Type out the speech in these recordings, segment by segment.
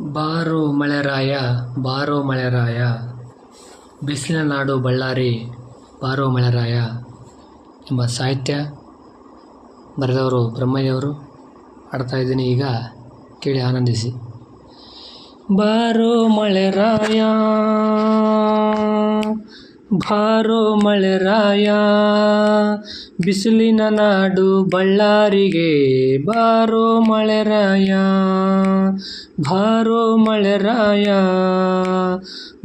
ಬಾರೋ ಮಳೆರಾಯ ಬಾರೋ ಮಳೆರಾಯ, ಬಿಸಿಲಿನ ನಾಡು ಬಳ್ಳಾರಿ ಬಾರೋ ಮಳೆರಾಯ ಎಂಬ ಸಾಹಿತ್ಯ ಬರೆದವರು ಬ್ರಹ್ಮಯ್ಯವರು. ಹಾಡ್ತಾ ಇದ್ದೀನಿ, ಈಗ ಕೇಳಿ ಆನಂದಿಸಿ. ಬಾರೋ ಮಳೆರಾಯ ಬಾರೋ ಮಳೆರಾಯ, ಬಿಸಿಲಿನ ನಾಡು ಬಳ್ಳಾರಿಗೆ ಬಾರೋ ಮಳೆರಾಯ. ಬಾರೋ ಮಳೆರಾಯ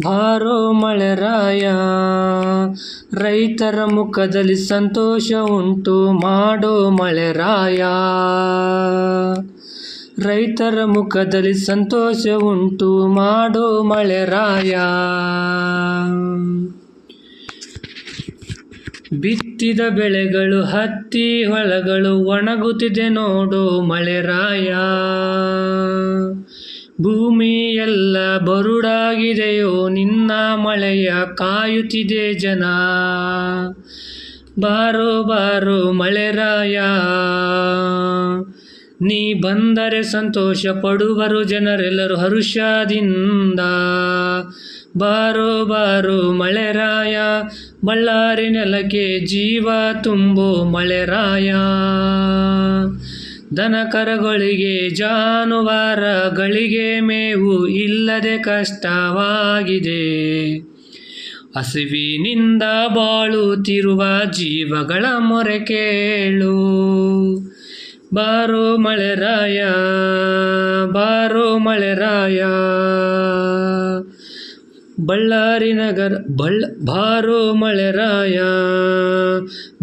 ಬಾರೋ ಮಳೆರಾಯ, ರೈತರ ಮುಖದಲ್ಲಿ ಸಂತೋಷ ಉಂಟು ಮಾಡೋ ಮಳೆರಾಯ. ರೈತರ ಮುಖದಲ್ಲಿ ಸಂತೋಷ ಉಂಟು ಮಾಡೋ ಮಳೆರಾಯ. ಬಿತ್ತಿದ ಬೆಳೆಗಳು ಹತ್ತಿ ಹೊಲಗಳು ಒಣಗುತ್ತಿದೆ ನೋಡು ಮಳೆರಾಯ. ಭೂಮಿ ಎಲ್ಲ ಬರುಡಾಗಿದೆಯೋ ನಿನ್ನ ಮಳೆಯ ಕಾಯುತ್ತಿದೆ ಜನ. ಬಾರೋ ಬಾರೋ ಮಳೆರಾಯ, ನೀ ಬಂದರೆ ಸಂತೋಷ ಪಡುವರು ಜನರೆಲ್ಲರೂ ಹರುಷದಿಂದ. ಬಾರೋ ಬಾರೋ ಮಳೆರಾಯ, ಬಳ್ಳಾರಿ ನೆಲಕ್ಕೆ ಜೀವ ತುಂಬೋ ಮಳೆರಾಯ. ದನ ಕರುಗಳಿಗೆ ಜಾನುವಾರುಗಳಿಗೆ ಮೇವು ಇಲ್ಲದೆ ಕಷ್ಟವಾಗಿದೆ. ಹಸಿವಿನಿಂದ ಬಾಳುತ್ತಿರುವ ಜೀವಗಳ ಮೊರೆ ಕೇಳು. ಬಾರೋ ಮಳೆರಾಯ ಬಾರೋ ಮಳೆರಾಯ, ಬಳ್ಳಾರಿ ನಗರ ಬಾರೋ ಮಳೆರಾಯ,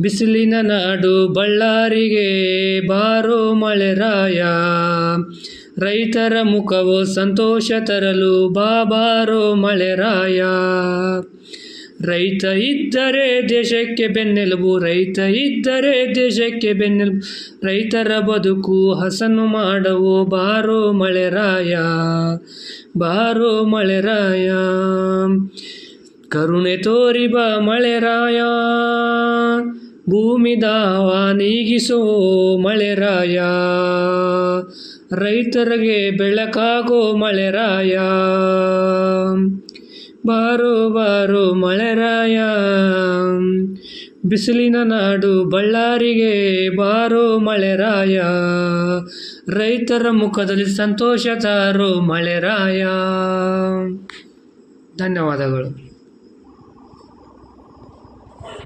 ಬಿಸಿಲಿನ ನಾಡು ಬಳ್ಳಾರಿಗೆ ಬಾರೋ ಮಳೆರಾಯ. ರೈತರ ಮುಖವು ಸಂತೋಷ ತರಲು ಬಾರೋ ಮಳೆರಾಯ. ರೈತ ಇದ್ದರೆ ದೇಶಕ್ಕೆ ಬೆನ್ನೆಲುಬು, ರೈತ ಇದ್ದರೆ ದೇಶಕ್ಕೆ ಬೆನ್ನೆಲುಬು. ರೈತರ ಬದುಕು ಹಸನು ಮಾಡವು ಬಾರೋ ಮಳೆರಾಯ. ಬಾರೋ ಮಳೆರಾಯ, ಕರುಣೆ ತೋರಿ ಬಾ ಮಳೆರಾಯ. ಭೂಮಿ ದಾವ ನೀಗಿಸೋ ಮಳೆರಾಯ. ರೈತರಿಗೆ ಬೆಳಕಾಗೋ ಮಳೆರಾಯ. ಬಾರೋ ಬಾರೋ ಮಳೆರಾಯ, ಬಿಸಿಲಿನ ನಾಡು ಬಳ್ಳಾರಿಗೆ ಬಾರೋ ಮಳೆರಾಯ. ರೈತರ ಮುಖದಲ್ಲಿ ಸಂತೋಷ ತಾರೋ ಮಳೆರಾಯ. ಧನ್ಯವಾದಗಳು.